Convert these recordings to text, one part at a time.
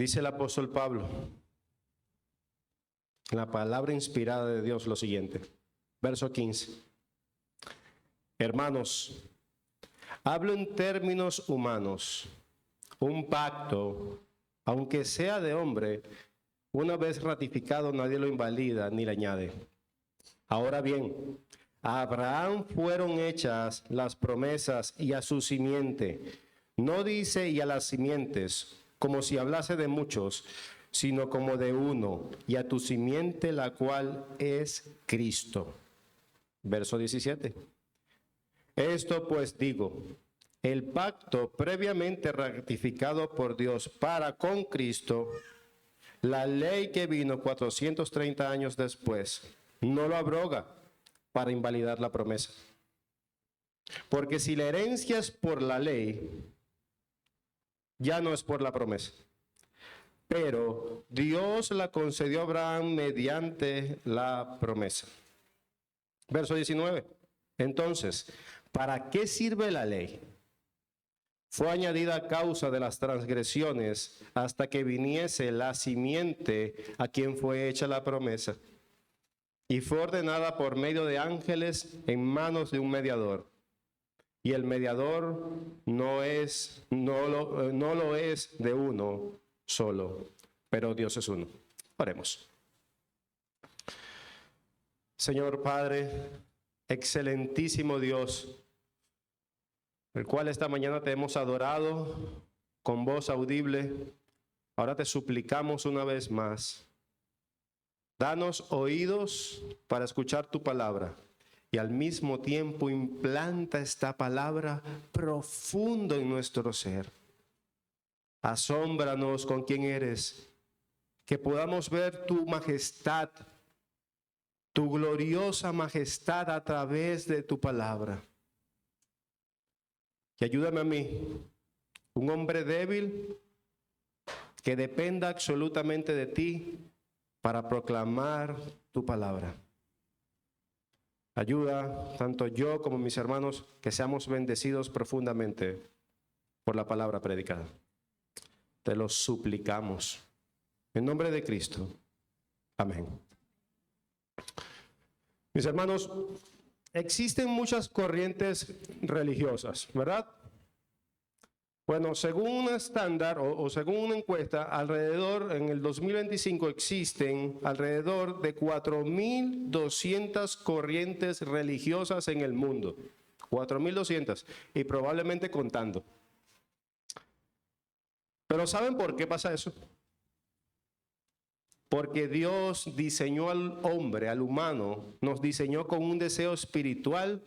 Dice el apóstol Pablo, en la palabra inspirada de Dios, lo siguiente, verso 15. Hermanos, hablo en términos humanos. Un pacto, aunque sea de hombre, una vez ratificado, nadie lo invalida ni le añade. Ahora bien, a Abraham fueron hechas las promesas y a su simiente. No dice y a las simientes, como si hablase de muchos, sino como de uno, y a tu simiente, la cual es Cristo. Verso 17. Esto pues digo, el pacto previamente ratificado por Dios para con Cristo, la ley que vino 430 años después, no lo abroga para invalidar la promesa. Porque si la herencia es por la ley, ya no es por la promesa. Pero Dios la concedió a Abraham mediante la promesa. Verso 19. Entonces, ¿para qué sirve la ley? Fue añadida a causa de las transgresiones hasta que viniese la simiente a quien fue hecha la promesa. Y fue ordenada por medio de ángeles en manos de un mediador. Y el mediador no lo es de uno solo, pero Dios es uno. Oremos. Señor Padre, excelentísimo Dios, el cual esta mañana te hemos adorado con voz audible, ahora te suplicamos una vez más, danos oídos para escuchar tu palabra y al mismo tiempo implanta esta palabra profundo en nuestro ser. Asómbranos con quién eres, que podamos ver tu majestad, tu gloriosa majestad a través de tu palabra. Y ayúdame a mí, un hombre débil, que dependa absolutamente de ti para proclamar tu palabra. Ayuda, tanto yo como mis hermanos, que seamos bendecidos profundamente por la palabra predicada. Te lo suplicamos. En nombre de Cristo. Amén. Mis hermanos, existen muchas corrientes religiosas, ¿verdad? Bueno, según un estándar o según una encuesta, en el 2025 existen alrededor de 4.200 corrientes religiosas en el mundo. 4.200 y probablemente contando. Pero ¿saben por qué pasa eso? Porque Dios diseñó al hombre, al humano, nos diseñó con un deseo espiritual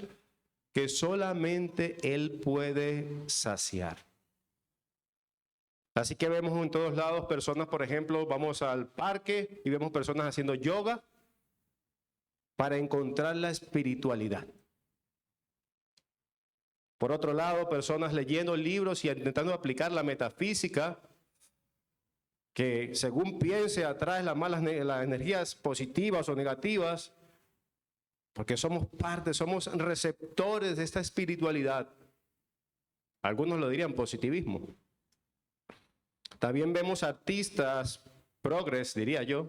que solamente Él puede saciar. Así que vemos en todos lados personas, por ejemplo, vamos al parque y vemos personas haciendo yoga para encontrar la espiritualidad. Por otro lado, personas leyendo libros y intentando aplicar la metafísica, que según piense atrae las energías positivas o negativas, porque somos somos receptores de esta espiritualidad. Algunos lo dirían positivismo. También vemos artistas, progres diría yo,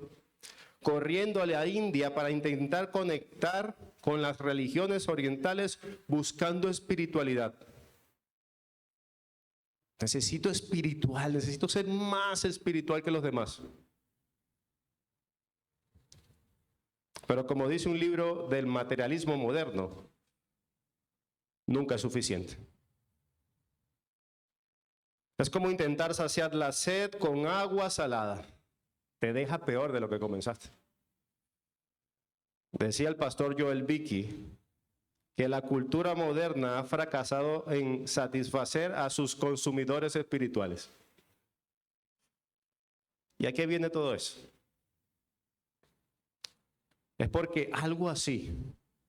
corriendo a la India para intentar conectar con las religiones orientales buscando espiritualidad. Necesito ser más espiritual que los demás. Pero como dice un libro del materialismo moderno, nunca es suficiente. Es como intentar saciar la sed con agua salada. Te deja peor de lo que comenzaste. Decía el pastor Joel Vicky que la cultura moderna ha fracasado en satisfacer a sus consumidores espirituales. ¿Y a qué viene todo eso? Es porque algo así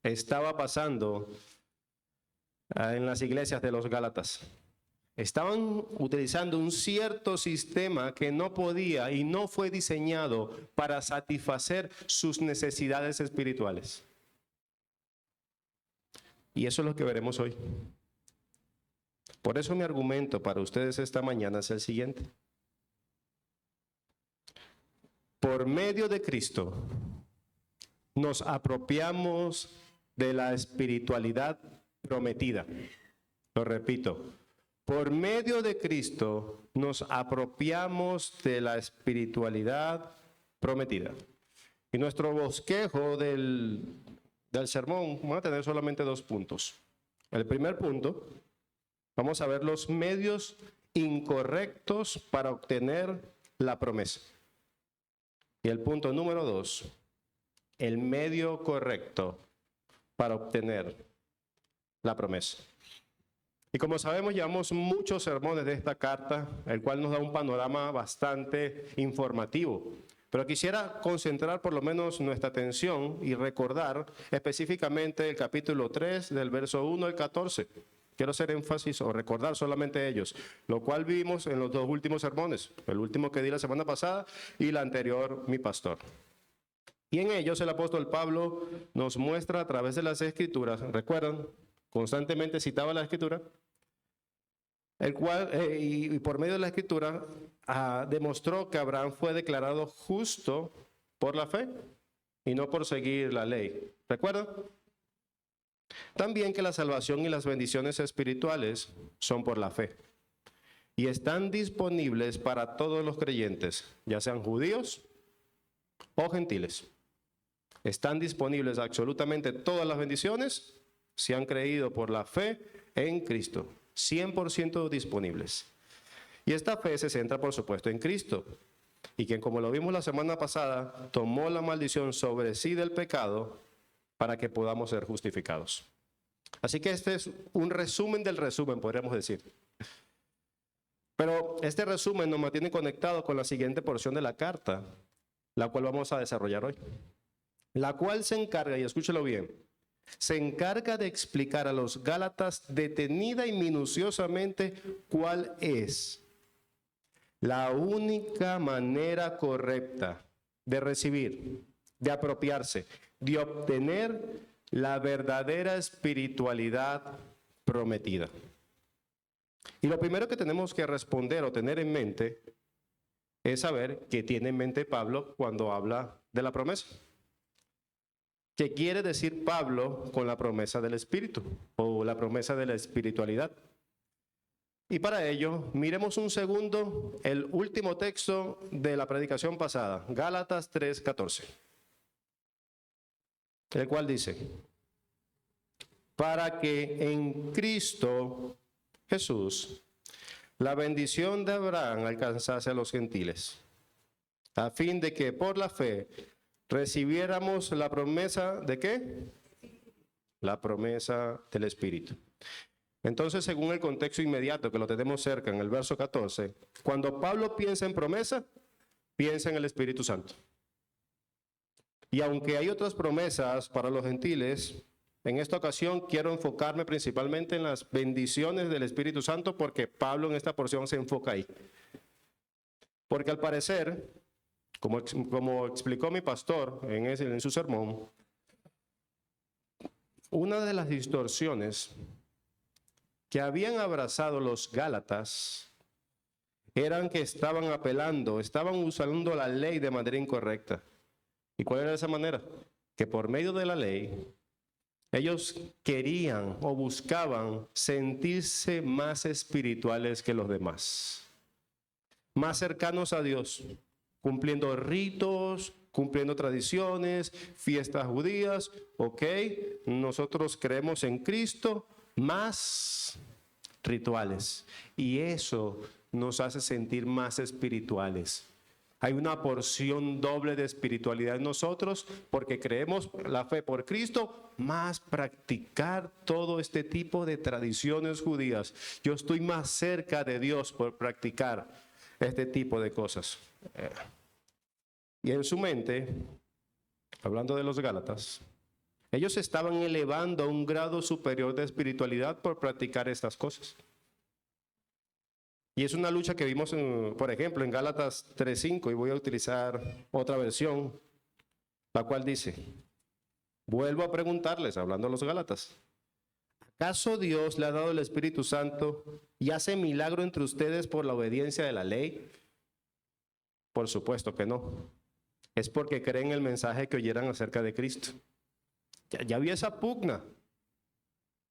estaba pasando en las iglesias de los Gálatas. Estaban utilizando un cierto sistema que no podía y no fue diseñado para satisfacer sus necesidades espirituales. Y eso es lo que veremos hoy. Por eso mi argumento para ustedes esta mañana es el siguiente. por medio de Cristo, nos apropiamos de la espiritualidad prometida. Lo repito, por medio de Cristo nos apropiamos de la espiritualidad prometida. Y nuestro bosquejo del sermón, vamos a tener solamente 2 puntos. El primer punto, vamos a ver los medios incorrectos para obtener la promesa. Y el punto número 2, el medio correcto para obtener la promesa. Y como sabemos, llevamos muchos sermones de esta carta, el cual nos da un panorama bastante informativo. Pero quisiera concentrar por lo menos nuestra atención y recordar específicamente el capítulo 3 del verso 1 al 14. Quiero hacer énfasis o recordar solamente ellos, lo cual vimos en los 2 últimos sermones, el último que di la semana pasada y la anterior, mi pastor. Y en ellos el apóstol Pablo nos muestra a través de las Escrituras, ¿recuerdan? Constantemente citaba la Escritura, el cual, y por medio de la Escritura, demostró que Abraham fue declarado justo por la fe y no por seguir la ley. ¿Recuerdan? También que la salvación y las bendiciones espirituales son por la fe y están disponibles para todos los creyentes, ya sean judíos o gentiles. Están disponibles absolutamente todas las bendiciones si han creído por la fe en Cristo. 100% disponibles. Y esta fe se centra, por supuesto, en Cristo. Y quien, como lo vimos la semana pasada, tomó la maldición sobre sí del pecado para que podamos ser justificados. Así que este es un resumen del resumen, podríamos decir. Pero este resumen nos mantiene conectados con la siguiente porción de la carta, la cual vamos a desarrollar hoy. La cual se encarga, y escúchelo bien, se encarga de explicar a los Gálatas detenida y minuciosamente cuál es la única manera correcta de recibir, de apropiarse, de obtener la verdadera espiritualidad prometida. Y lo primero que tenemos que responder o tener en mente es saber qué tiene en mente Pablo cuando habla de la promesa. ¿Qué quiere decir Pablo con la promesa del Espíritu o la promesa de la espiritualidad? Y para ello, miremos un segundo el último texto de la predicación pasada, Gálatas 3:14, el cual dice, para que en Cristo Jesús la bendición de Abraham alcanzase a los gentiles, a fin de que por la fe recibiéramos la promesa ¿de qué? La promesa del Espíritu. Entonces, según el contexto inmediato que lo tenemos cerca en el verso 14, cuando Pablo piensa en promesa, piensa en el Espíritu Santo. Y aunque hay otras promesas para los gentiles, en esta ocasión quiero enfocarme principalmente en las bendiciones del Espíritu Santo porque Pablo en esta porción se enfoca ahí. Porque al parecer, como explicó mi pastor en su sermón, una de las distorsiones que habían abrazado los Gálatas eran que estaban usando la ley de manera incorrecta. ¿Y cuál era esa manera? Que por medio de la ley, ellos querían o buscaban sentirse más espirituales que los demás, más cercanos a Dios, cumpliendo ritos, cumpliendo tradiciones, fiestas judías. Ok, nosotros creemos en Cristo, más rituales. Y eso nos hace sentir más espirituales. Hay una porción doble de espiritualidad en nosotros porque creemos la fe por Cristo, más practicar todo este tipo de tradiciones judías. Yo estoy más cerca de Dios por practicar este tipo de cosas. Y en su mente, hablando de los Gálatas, ellos estaban elevando a un grado superior de espiritualidad por practicar estas cosas. Y es una lucha que vimos, por ejemplo, en Gálatas 3:5, y voy a utilizar otra versión, la cual dice, vuelvo a preguntarles, hablando a los Gálatas, ¿acaso Dios le ha dado el Espíritu Santo y hace milagro entre ustedes por la obediencia de la ley? Por supuesto que no. es porque creen el mensaje que oyeran acerca de Cristo. Ya había esa pugna.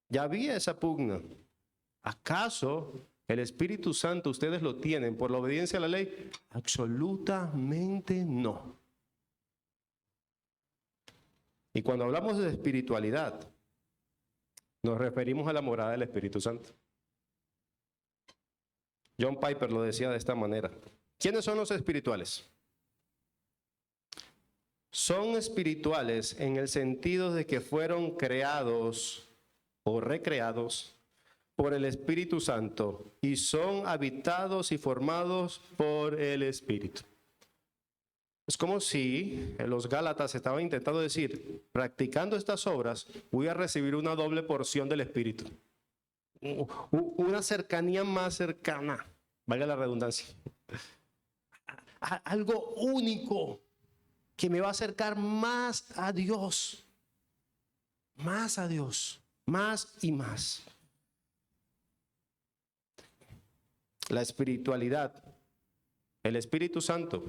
Ya había esa pugna. ¿Acaso el Espíritu Santo ustedes lo tienen por la obediencia a la ley? Absolutamente no. Y cuando hablamos de espiritualidad, nos referimos a la morada del Espíritu Santo. John Piper lo decía de esta manera. ¿Quiénes son los espirituales? Son espirituales en el sentido de que fueron creados o recreados por el Espíritu Santo y son habitados y formados por el Espíritu. Es como si los Gálatas estaban intentando decir, practicando estas obras, voy a recibir una doble porción del Espíritu. Una cercanía más cercana, valga la redundancia. Algo único que me va a acercar más a Dios. Más a Dios. Más y más. La espiritualidad, el Espíritu Santo,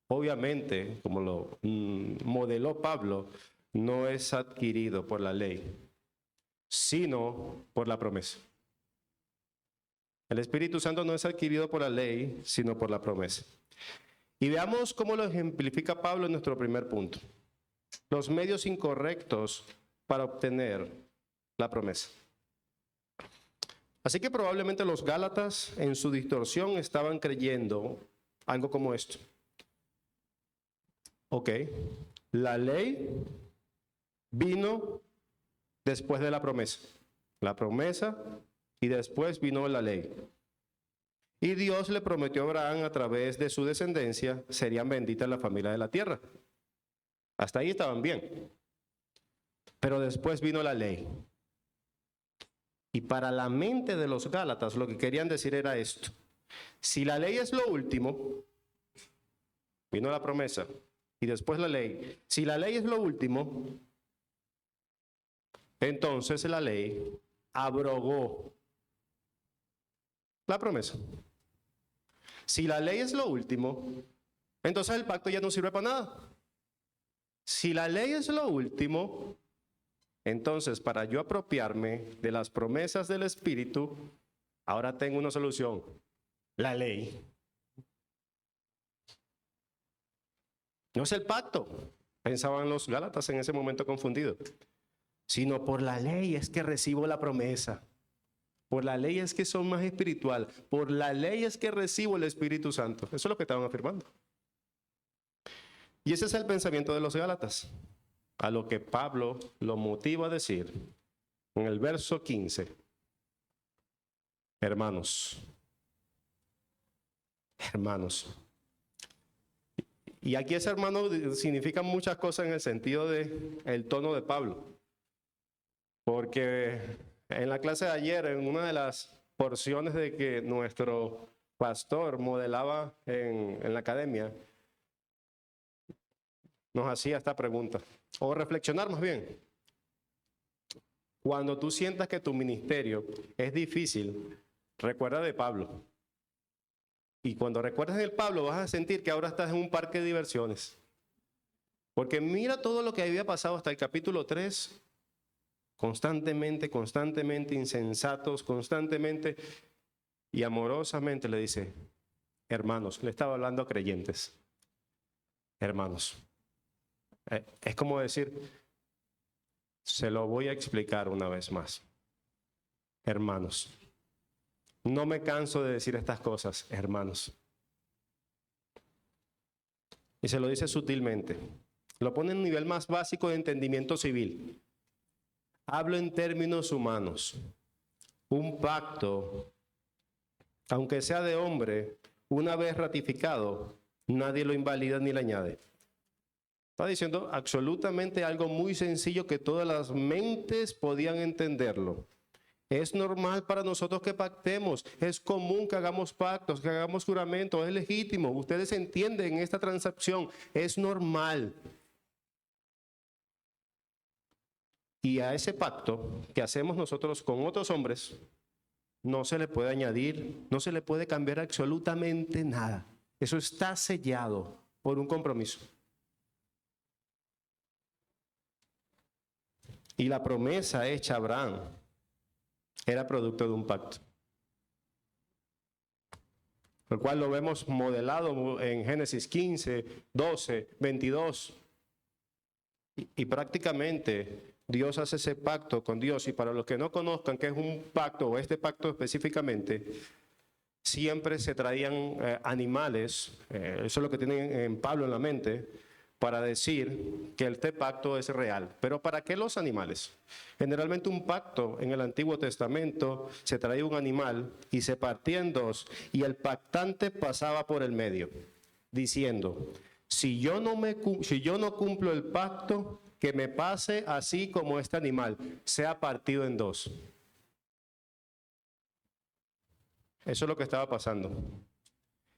obviamente, como lo modeló Pablo, no es adquirido por la ley, sino por la promesa. El Espíritu Santo no es adquirido por la ley, sino por la promesa. Y veamos cómo lo ejemplifica Pablo en nuestro primer punto. Los medios incorrectos para obtener la promesa. Así que probablemente los Gálatas en su distorsión estaban creyendo algo como esto. Ok, la ley vino después de la promesa. La promesa y después vino la ley. Y Dios le prometió a Abraham a través de su descendencia serían benditas la familia de la tierra. Hasta ahí estaban bien. Pero después vino la ley. Y para la mente de los Gálatas lo que querían decir era esto. Si la ley es lo último, vino la promesa y después la ley. Si la ley es lo último, entonces la ley abrogó la promesa. Si la ley es lo último, entonces el pacto ya no sirve para nada. Si la ley es lo último, entonces para yo apropiarme de las promesas del Espíritu, ahora tengo una solución, la ley. No es el pacto, pensaban los Gálatas en ese momento confundidos, sino por la ley es que recibo la promesa. Por la ley es que soy más espiritual. Por la ley es que recibo el Espíritu Santo. Eso es lo que estaban afirmando. Y ese es el pensamiento de los Gálatas, a lo que Pablo lo motiva a decir en el verso 15. Hermanos. Y aquí ese hermano significa muchas cosas en el sentido de el tono de Pablo. Porque en la clase de ayer, en una de las porciones de que nuestro pastor modelaba en la academia, nos hacía esta pregunta, o reflexionar más bien. Cuando tú sientas que tu ministerio es difícil, recuerda de Pablo. Y cuando recuerdas de Pablo, vas a sentir que ahora estás en un parque de diversiones. Porque mira todo lo que había pasado hasta el capítulo 3, constantemente insensatos, constantemente y amorosamente le dice, hermanos, le estaba hablando a creyentes, hermanos. Es como decir, se lo voy a explicar una vez más. Hermanos, no me canso de decir estas cosas, hermanos. Y se lo dice sutilmente. Lo pone en un nivel más básico de entendimiento civil. Hablo en términos humanos. Un pacto, aunque sea de hombre, una vez ratificado, nadie lo invalida ni le añade. Está diciendo absolutamente algo muy sencillo que todas las mentes podían entenderlo. Es normal para nosotros que pactemos, es común que hagamos pactos, que hagamos juramentos, es legítimo. Ustedes entienden esta transacción, es normal. Y a ese pacto que hacemos nosotros con otros hombres, no se le puede añadir, no se le puede cambiar absolutamente nada. Eso está sellado por un compromiso. Y la promesa hecha a Abraham era producto de un pacto, el cual lo vemos modelado en Génesis 15, 12, 22. Y prácticamente Dios hace ese pacto con Dios. Y para los que no conozcan qué es un pacto, o este pacto específicamente, siempre se traían animales, eso es lo que tienen en Pablo en la mente, para decir que este pacto es real. Pero ¿para qué los animales? Generalmente un pacto en el Antiguo Testamento se traía un animal y se partía en dos, y el pactante pasaba por el medio, diciendo: si yo no cumplo el pacto, que me pase así como este animal, sea partido en dos. Eso es lo que estaba pasando.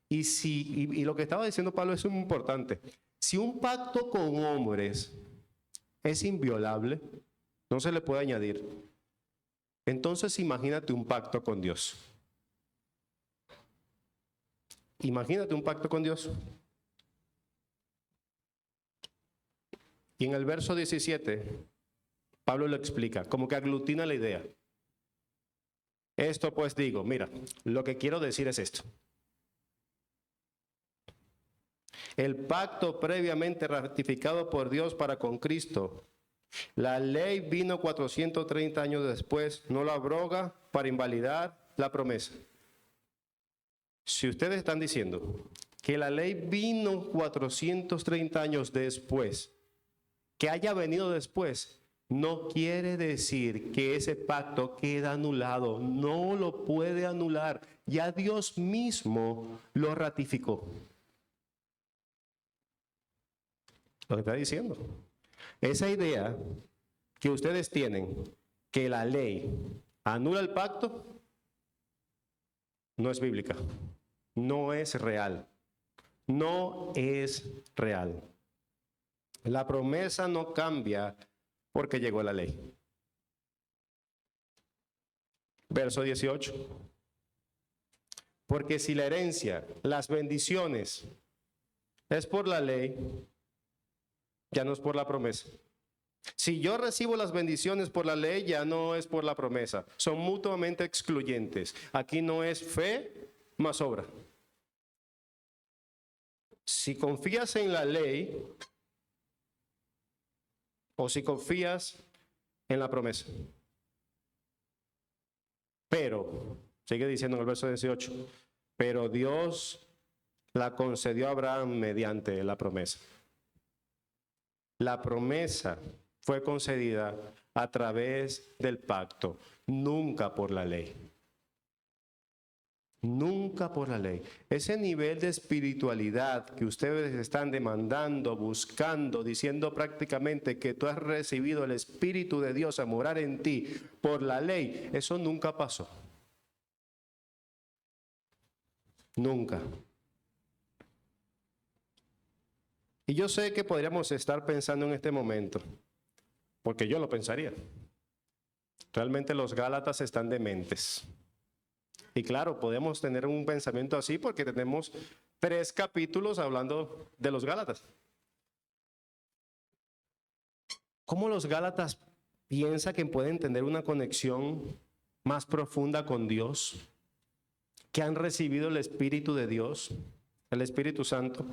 Y lo que estaba diciendo Pablo es muy importante. Si un pacto con hombres es inviolable, no se le puede añadir, entonces imagínate un pacto con Dios. Imagínate un pacto con Dios. Y en el verso 17, Pablo lo explica, como que aglutina la idea. Esto pues digo, mira, lo que quiero decir es esto. El pacto previamente ratificado por Dios para con Cristo. La ley vino 430 años después, no lo abroga para invalidar la promesa. Si ustedes están diciendo que la ley vino 430 años después, que haya venido después, no quiere decir que ese pacto queda anulado. No lo puede anular. Ya Dios mismo lo ratificó. Lo que está diciendo. Esa idea que ustedes tienen, que la ley anula el pacto, no es bíblica. No es real. No es real. La promesa no cambia porque llegó la ley. Verso 18. Porque si la herencia, las bendiciones, es por la ley, ya no es por la promesa. Si yo recibo las bendiciones por la ley, ya no es por la promesa. Son mutuamente excluyentes. Aquí no es fe más obra. Si confías en la ley o si confías en la promesa. Pero, sigue diciendo en el verso 18, pero Dios la concedió a Abraham mediante la promesa. La promesa fue concedida a través del pacto, nunca por la ley. Nunca por la ley. Ese nivel de espiritualidad que ustedes están demandando, buscando, diciendo prácticamente que tú has recibido el Espíritu de Dios a morar en ti por la ley, eso nunca pasó. Nunca. Y yo sé que podríamos estar pensando en este momento, porque yo lo pensaría. Realmente los Gálatas están dementes. Y claro, podemos tener un pensamiento así porque tenemos 3 capítulos hablando de los Gálatas. ¿Cómo los Gálatas piensan que pueden tener una conexión más profunda con Dios? Que han recibido el Espíritu de Dios, el Espíritu Santo,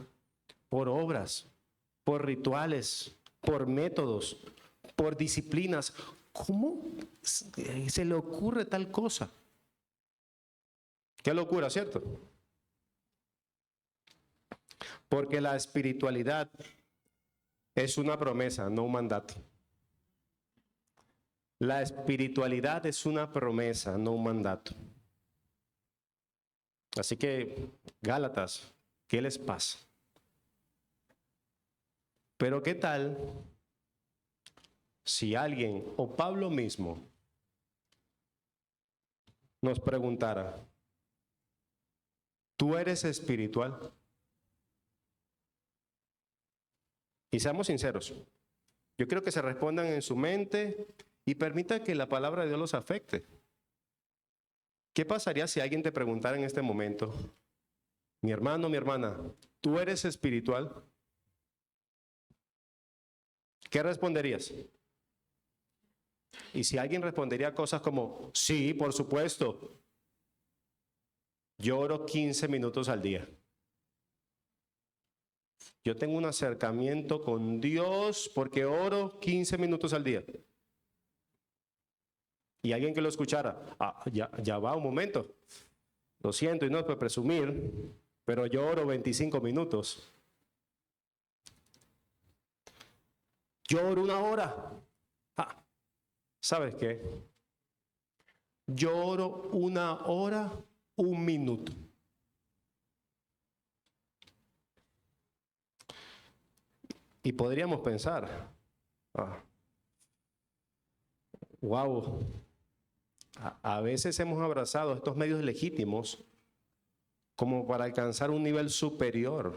por obras, por rituales, por métodos, por disciplinas. ¿Cómo se le ocurre tal cosa? Qué locura, ¿cierto? Porque la espiritualidad es una promesa, no un mandato. La espiritualidad es una promesa, no un mandato. Así que, Gálatas, ¿qué les pasa? Pero ¿qué tal si alguien, o Pablo mismo, nos preguntara: ¿tú eres espiritual? Y seamos sinceros, yo quiero que se respondan en su mente y permitan que la palabra de Dios los afecte. ¿Qué pasaría si alguien te preguntara en este momento: mi hermano, mi hermana, ¿tú eres espiritual? ¿Qué responderías? Y si alguien respondería cosas como, sí, por supuesto, yo oro 15 minutos al día. Yo tengo un acercamiento con Dios porque oro 15 minutos al día. Y alguien que lo escuchara, ya va un momento. Lo siento y no es por presumir, pero yo oro 25 minutos. Yo oro 1 hora. ¿Sabes qué? Yo oro 1 hora, 1 minuto. Y podríamos pensar, wow, a veces hemos abrazado estos medios legítimos como para alcanzar un nivel superior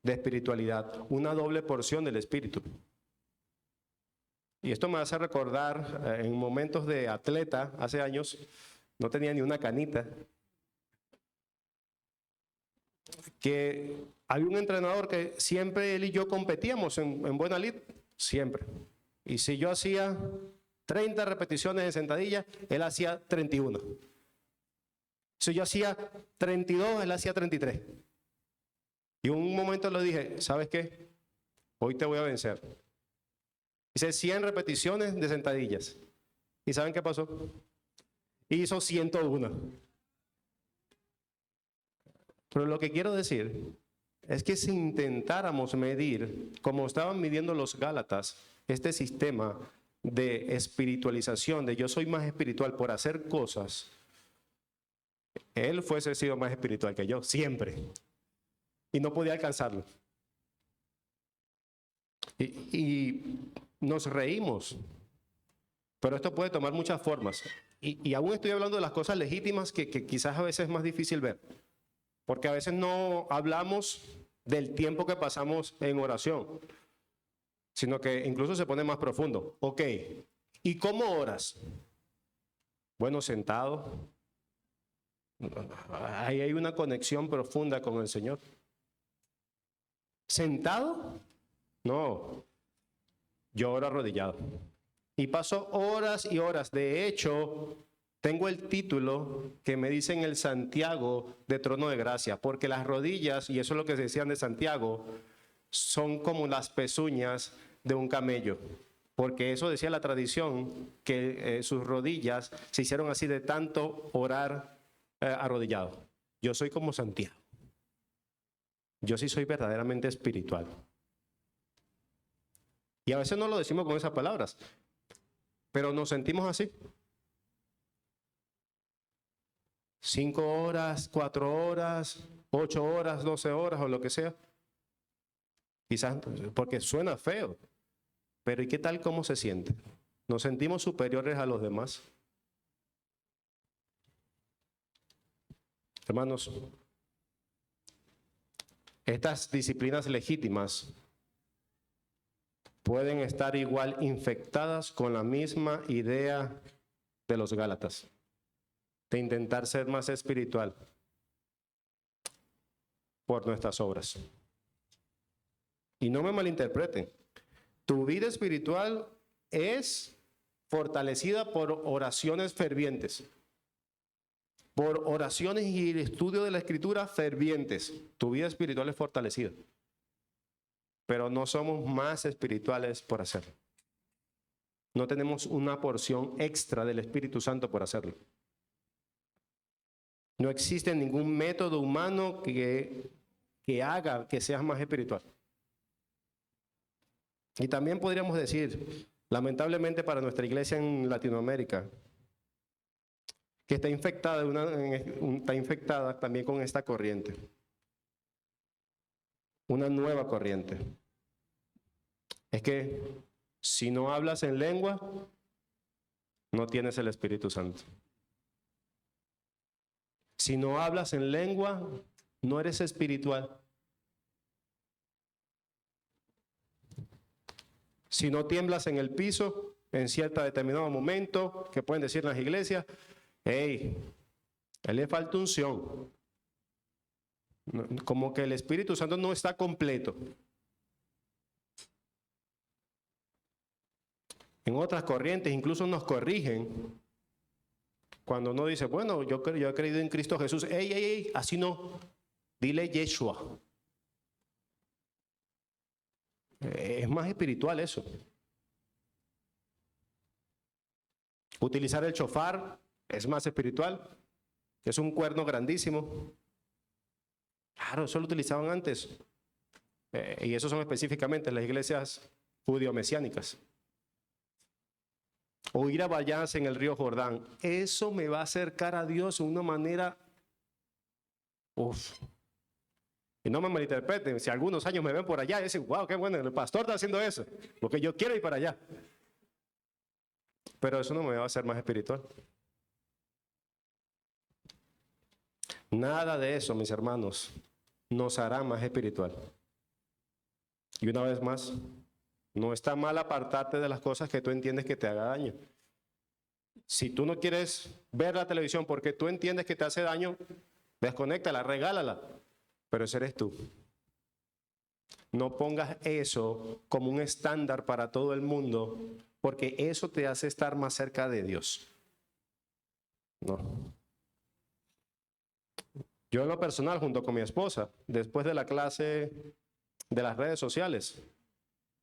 de espiritualidad, una doble porción del espíritu. Y esto me hace recordar en momentos de atleta, hace años, no tenía ni una canita, que había un entrenador que siempre él y yo competíamos en buena lid, siempre. Y si yo hacía 30 repeticiones de sentadilla, él hacía 31. Si yo hacía 32, él hacía 33. Y un momento le dije, ¿sabes qué? Hoy te voy a vencer. Hice 100 repeticiones de sentadillas. ¿Y saben qué pasó? Hizo 101. Pero lo que quiero decir es que si intentáramos medir, como estaban midiendo los Gálatas, este sistema de espiritualización, de yo soy más espiritual por hacer cosas, él fuese sido más espiritual que yo, siempre. Y no podía alcanzarlo. Y nos reímos. Pero esto puede tomar muchas formas. Y aún estoy hablando de las cosas legítimas que quizás a veces es más difícil ver. Porque a veces no hablamos del tiempo que pasamos en oración, sino que incluso se pone más profundo. Ok, ¿y cómo oras? Bueno, sentado. Ahí hay una conexión profunda con el Señor. ¿Sentado? No, yo oro arrodillado. Y paso horas y horas. De hecho, tengo el título que me dicen el Santiago de Trono de Gracia, porque las rodillas, y eso es lo que se decían de Santiago, son como las pezuñas de un camello. Porque eso decía la tradición, que sus rodillas se hicieron así de tanto orar arrodillado. Yo soy como Santiago. Yo sí soy verdaderamente espiritual. Y a veces no lo decimos con esas palabras, pero nos sentimos así. 5 horas, 4 horas, 8 horas, 12 horas o lo que sea. Quizás porque suena feo, pero ¿y qué tal cómo se siente? ¿Nos sentimos superiores a los demás? Hermanos, estas disciplinas legítimas pueden estar igual infectadas con la misma idea de los Gálatas, de intentar ser más espiritual por nuestras obras. Y no me malinterpreten, tu vida espiritual es fortalecida por oraciones fervientes, por oraciones y el estudio de la Escritura fervientes. Tu vida espiritual es fortalecida, pero no somos más espirituales por hacerlo. No tenemos una porción extra del Espíritu Santo por hacerlo. No existe ningún método humano que haga que seas más espiritual. Y también podríamos decir, lamentablemente para nuestra iglesia en Latinoamérica, que está infectada también con esta corriente. Una nueva corriente. Es que si no hablas en lengua, no tienes el Espíritu Santo. Si no hablas en lengua, no eres espiritual. Si no tiemblas en el piso, en cierto determinado momento, que pueden decir en las iglesias, hey, a él le falta unción. Como que el Espíritu Santo no está completo. En otras corrientes incluso nos corrigen cuando uno dice, bueno, yo he creído en Cristo Jesús. Ey, así no. Dile Yeshua. Es más espiritual eso. Utilizar el shofar es más espiritual. Es un cuerno grandísimo. Claro, eso lo utilizaban antes. Y eso son específicamente las iglesias judío-mesiánicas. O ir a bañarse en el río Jordán. Eso me va a acercar a Dios de una manera... Uf. Y no me malinterpreten, si algunos años me ven por allá y dicen, wow, qué bueno, el pastor está haciendo eso, porque yo quiero ir para allá. Pero eso no me va a hacer más espiritual. Nada de eso, mis hermanos, nos hará más espiritual. Y una vez más, no está mal apartarte de las cosas que tú entiendes que te haga daño. Si tú no quieres ver la televisión porque tú entiendes que te hace daño, desconéctala, regálala. Pero ese eres tú. No pongas eso como un estándar para todo el mundo, porque eso te hace estar más cerca de Dios. No. Yo en lo personal, junto con mi esposa, después de la clase de las redes sociales,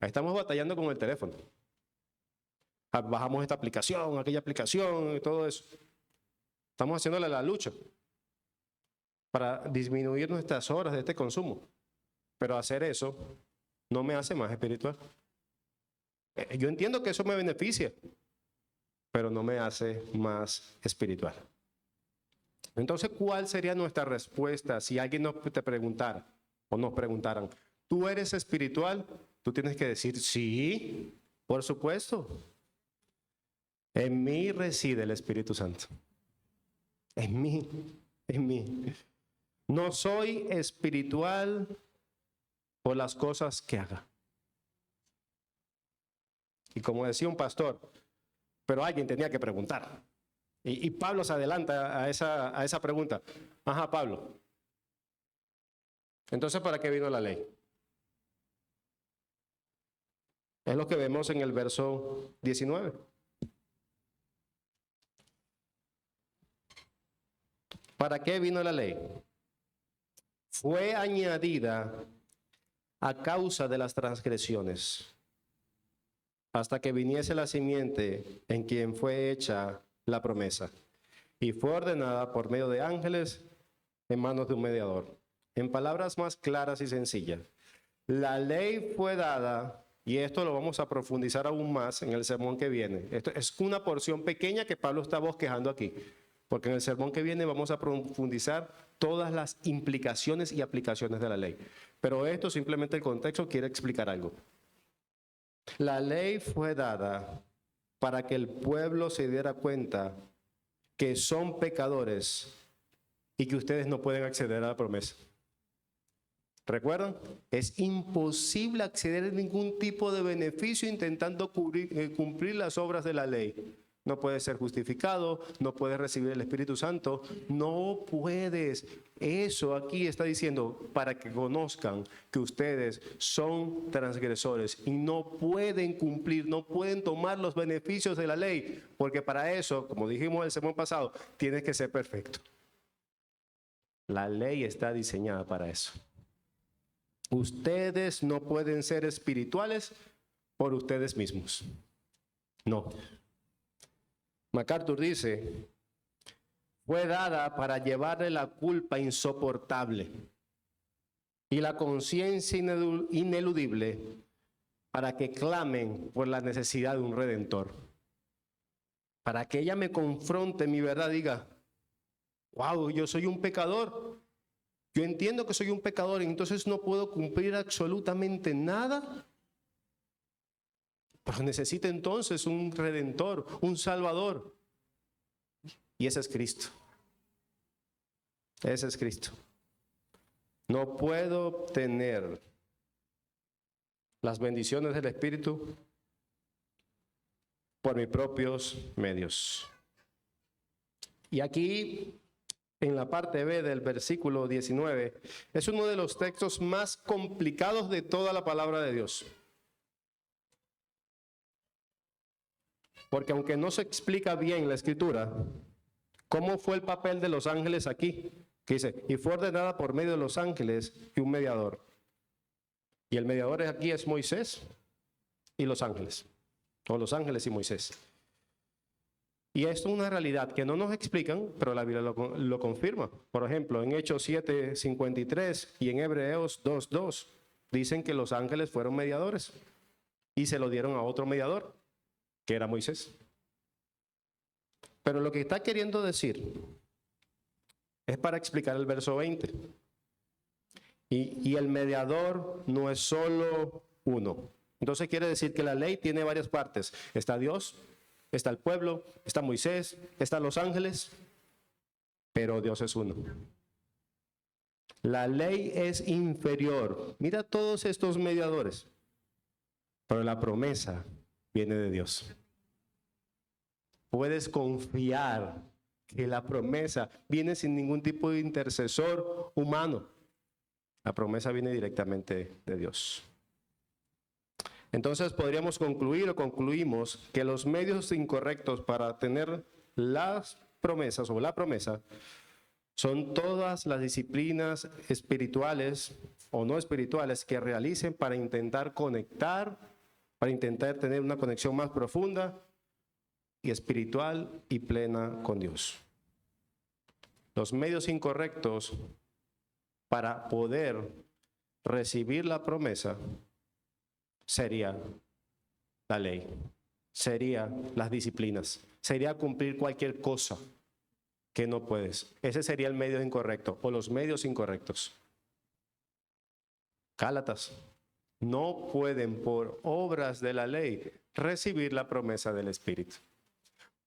estamos batallando con el teléfono. Bajamos esta aplicación, aquella aplicación y todo eso. Estamos haciéndole la lucha para disminuir nuestras horas de este consumo. Pero hacer eso no me hace más espiritual. Yo entiendo que eso me beneficia, pero no me hace más espiritual. Entonces, ¿cuál sería nuestra respuesta si alguien te preguntara o nos preguntaran, ¿tú eres espiritual? Tú tienes que decir, sí, por supuesto. En mí reside el Espíritu Santo. En mí. No soy espiritual por las cosas que haga. Y como decía un pastor, pero alguien tenía que preguntar. Y Pablo se adelanta a esa pregunta. Ajá, Pablo. Entonces, ¿para qué vino la ley? Es lo que vemos en el verso 19. ¿Para qué vino la ley? Fue añadida a causa de las transgresiones, hasta que viniese la simiente en quien fue hecha la promesa, y fue ordenada por medio de ángeles en manos de un mediador. En palabras más claras y sencillas, la ley fue dada, y esto lo vamos a profundizar aún más en el sermón que viene. Esto es una porción pequeña que Pablo está bosquejando aquí, porque en el sermón que viene vamos a profundizar todas las implicaciones y aplicaciones de la ley. Pero esto simplemente el contexto quiere explicar algo. La ley fue dada para que el pueblo se diera cuenta que son pecadores y que ustedes no pueden acceder a la promesa. ¿Recuerdan? Es imposible acceder a ningún tipo de beneficio intentando cumplir las obras de la ley. No puedes ser justificado, no puedes recibir el Espíritu Santo, no puedes. Eso aquí está diciendo para que conozcan que ustedes son transgresores y no pueden cumplir, no pueden tomar los beneficios de la ley, porque para eso, como dijimos el sermón pasado, tienes que ser perfecto. La ley está diseñada para eso. Ustedes no pueden ser espirituales por ustedes mismos. No. MacArthur dice, fue dada para llevarle la culpa insoportable y la conciencia ineludible para que clamen por la necesidad de un redentor. Para que ella me confronte en mi verdad, diga, wow, yo soy un pecador. Yo entiendo que soy un pecador y entonces no puedo cumplir absolutamente nada. Pero necesito entonces un redentor, un salvador. Y ese es Cristo. Ese es Cristo. No puedo obtener las bendiciones del Espíritu por mis propios medios. Y aquí, en la parte B del versículo 19, es uno de los textos más complicados de toda la palabra de Dios. Porque aunque no se explica bien la escritura, ¿cómo fue el papel de los ángeles aquí? Que dice, y fue ordenada por medio de los ángeles y un mediador. Y el mediador aquí es Moisés y los ángeles, o los ángeles y Moisés. Y esto es una realidad que no nos explican, pero la Biblia lo confirma. Por ejemplo, en Hechos 7:53 y en Hebreos 2:2 dicen que los ángeles fueron mediadores y se lo dieron a otro mediador, que era Moisés. Pero lo que está queriendo decir es para explicar el verso 20. Y el mediador no es solo uno. Entonces quiere decir que la ley tiene varias partes. Está Dios, está el pueblo, está Moisés, están los ángeles, pero Dios es uno. La ley es inferior. Mira todos estos mediadores, pero la promesa viene de Dios. Puedes confiar que la promesa viene sin ningún tipo de intercesor humano. La promesa viene directamente de Dios. Entonces podríamos concluir o concluimos que los medios incorrectos para tener las promesas o la promesa son todas las disciplinas espirituales o no espirituales que realicen para intentar conectar, para intentar tener una conexión más profunda y espiritual y plena con Dios. Los medios incorrectos para poder recibir la promesa sería la ley, sería las disciplinas, sería cumplir cualquier cosa que no puedes. Ese sería el medio incorrecto o los medios incorrectos. Gálatas, no pueden por obras de la ley recibir la promesa del Espíritu.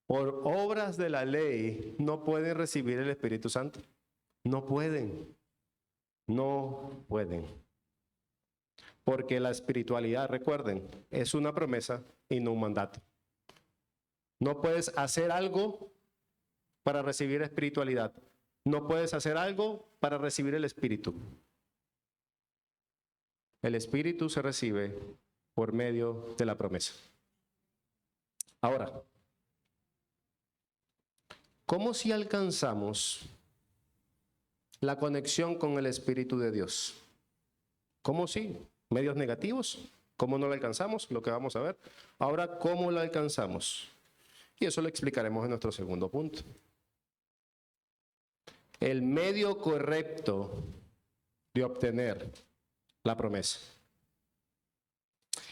Por obras de la ley no pueden recibir el Espíritu Santo. No pueden. No pueden. Porque la espiritualidad, recuerden, es una promesa y no un mandato. No puedes hacer algo para recibir espiritualidad. No puedes hacer algo para recibir el Espíritu. El Espíritu se recibe por medio de la promesa. Ahora, ¿cómo si alcanzamos la conexión con el Espíritu de Dios? ¿Cómo si? ¿Medios negativos? ¿Cómo no lo alcanzamos? Lo que vamos a ver. Ahora, ¿cómo lo alcanzamos? Y eso lo explicaremos en nuestro segundo punto. El medio correcto de obtener la promesa.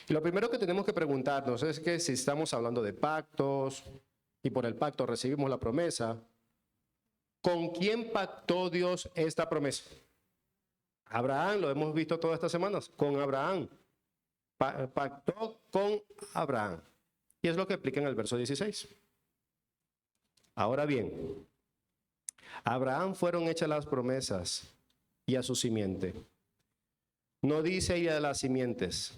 Y lo primero que tenemos que preguntarnos es que si estamos hablando de pactos y por el pacto recibimos la promesa, ¿con quién pactó Dios esta promesa? Abraham, lo hemos visto todas estas semanas, con Abraham. Pactó con Abraham. Y es lo que explica en el verso 16. Ahora bien, a Abraham fueron hechas las promesas y a su simiente. No dice y a las simientes,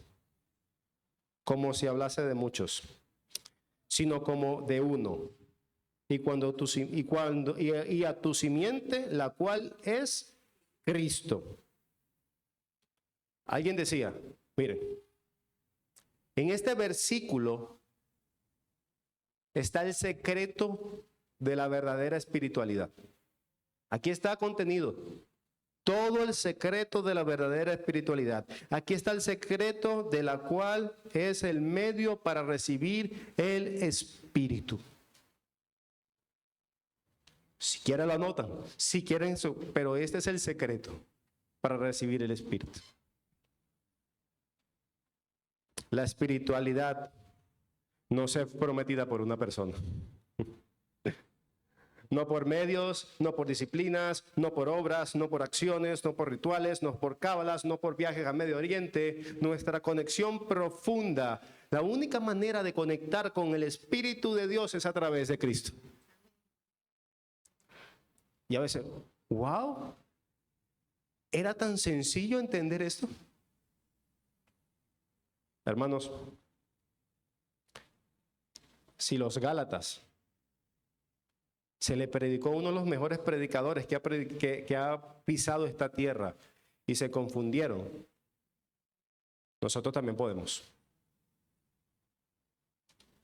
como si hablase de muchos, sino como de uno. Y a tu simiente, la cual es Cristo. Alguien decía, miren, en este versículo está el secreto de la verdadera espiritualidad. Aquí está contenido todo el secreto de la verdadera espiritualidad. Aquí está el secreto de la cual es el medio para recibir el Espíritu. Si quieren lo anotan, si quieren, pero este es el secreto para recibir el Espíritu. La espiritualidad no es prometida por una persona. No por medios, no por disciplinas, no por obras, no por acciones, no por rituales, no por cábalas, no por viajes a Medio Oriente. Nuestra conexión profunda, la única manera de conectar con el Espíritu de Dios es a través de Cristo. Y a veces, wow, ¿era tan sencillo entender esto? Hermanos, si los Gálatas se le predicó a uno de los mejores predicadores que ha pisado esta tierra y se confundieron, nosotros también podemos.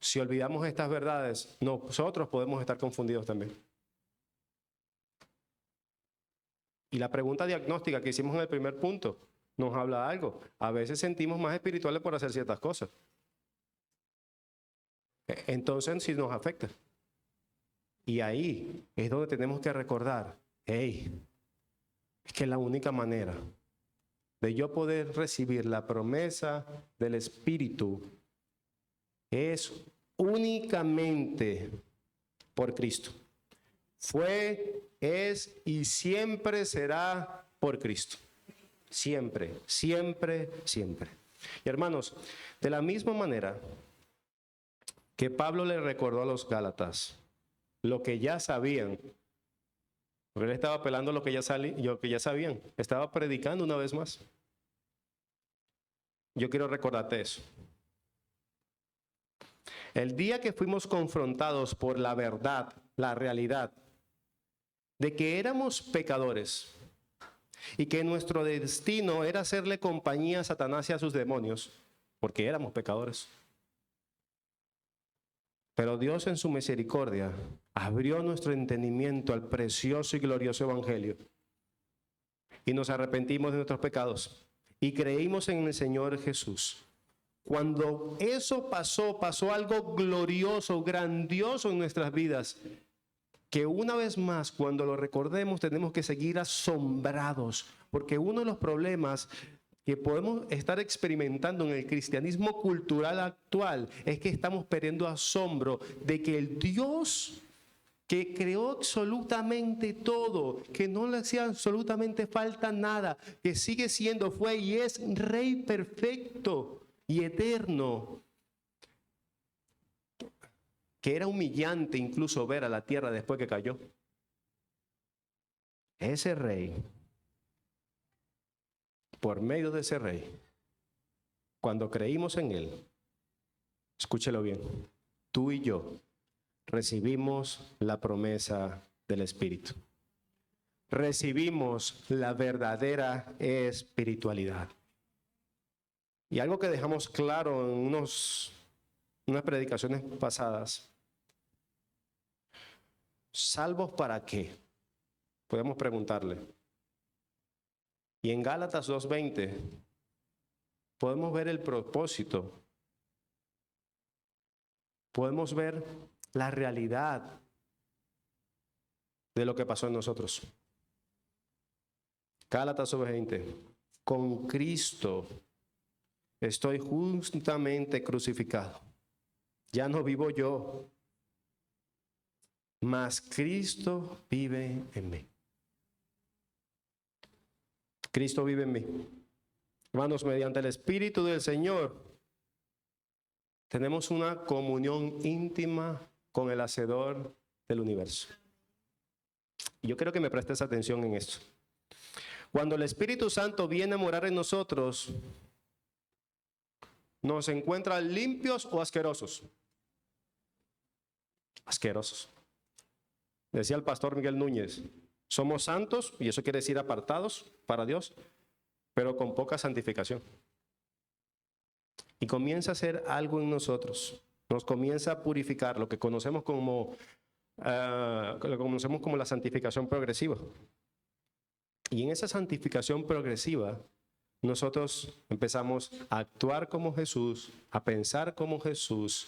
si olvidamos estas verdades, nosotros podemos estar confundidos también. Y la pregunta diagnóstica que hicimos en el primer punto nos habla de algo. A veces sentimos más espirituales por hacer ciertas cosas. Entonces sí nos afecta. Y ahí es donde tenemos que recordar, hey, es que la única manera de yo poder recibir la promesa del Espíritu es únicamente por Cristo. Fue, es y siempre será por Cristo. Siempre, siempre, siempre. Y hermanos, de la misma manera que Pablo le recordó a los Gálatas lo que ya sabían, porque él estaba apelando a lo que ya sabían, estaba predicando una vez más. Yo quiero recordarte eso. El día que fuimos confrontados por la verdad, la realidad, de que éramos pecadores y que nuestro destino era hacerle compañía a Satanás y a sus demonios, porque éramos pecadores. Pero Dios en su misericordia abrió nuestro entendimiento al precioso y glorioso evangelio y nos arrepentimos de nuestros pecados y creímos en el Señor Jesús. Cuando eso pasó algo glorioso, grandioso en nuestras vidas, que una vez más, cuando lo recordemos, tenemos que seguir asombrados, porque uno de los problemas que podemos estar experimentando en el cristianismo cultural actual es que estamos perdiendo asombro de que el Dios que creó absolutamente todo, que no le hacía absolutamente falta nada, que sigue siendo, fue y es Rey perfecto y eterno, que era humillante incluso ver a la tierra después que cayó. Ese Rey, por medio de ese Rey, cuando creímos en Él, escúchelo bien, tú y yo recibimos la promesa del Espíritu. Recibimos la verdadera espiritualidad. Y algo que dejamos claro en unas predicaciones pasadas, ¿salvos para qué? Podemos preguntarle. Y en Gálatas 2:20 podemos ver el propósito, podemos ver la realidad de lo que pasó en nosotros. Gálatas 2:20, con Cristo estoy justamente crucificado. Ya no vivo yo, mas Cristo vive en mí. Cristo vive en mí. Hermanos, mediante el Espíritu del Señor, tenemos una comunión íntima con el Hacedor del universo. Y yo quiero que me prestes atención en esto. Cuando el Espíritu Santo viene a morar en nosotros, ¿nos encuentra limpios o asquerosos? Asquerosos. Decía el pastor Miguel Núñez, somos santos, y eso quiere decir apartados para Dios, pero con poca santificación. Y comienza a hacer algo en nosotros, nos comienza a purificar, lo que conocemos como la santificación progresiva. Y en esa santificación progresiva, nosotros empezamos a actuar como Jesús, a pensar como Jesús,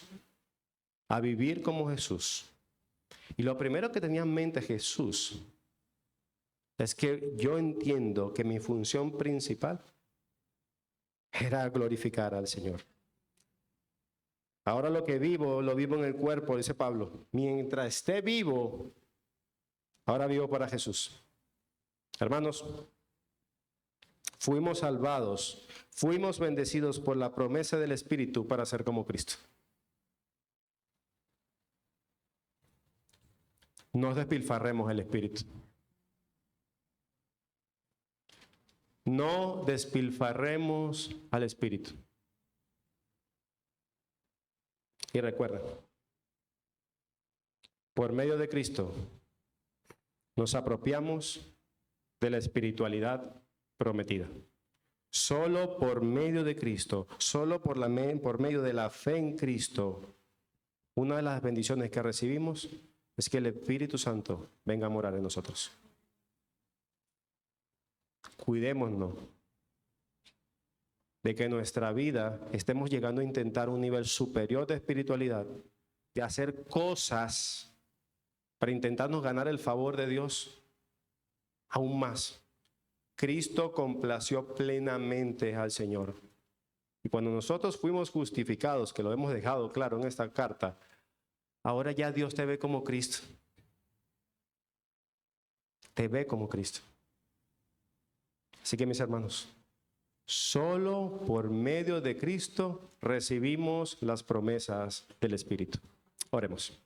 a vivir como Jesús. Y lo primero que tenía en mente Jesús es que yo entiendo que mi función principal era glorificar al Señor. Ahora lo que vivo, lo vivo en el cuerpo, dice Pablo. Mientras esté vivo, ahora vivo para Jesús. Hermanos, fuimos salvados, fuimos bendecidos por la promesa del Espíritu para ser como Cristo. No despilfarremos el Espíritu. No despilfarremos al Espíritu. Y recuerda, por medio de Cristo nos apropiamos de la espiritualidad prometida. Solo por medio de Cristo, solo por medio de la fe en Cristo, una de las bendiciones que recibimos es que el Espíritu Santo venga a morar en nosotros. Cuidémonos de que en nuestra vida estemos llegando a intentar un nivel superior de espiritualidad, de hacer cosas para intentarnos ganar el favor de Dios aún más. Cristo complació plenamente al Señor. Y cuando nosotros fuimos justificados, que lo hemos dejado claro en esta carta, ahora ya Dios te ve como Cristo. Te ve como Cristo. Así que mis hermanos, solo por medio de Cristo recibimos las promesas del Espíritu. Oremos.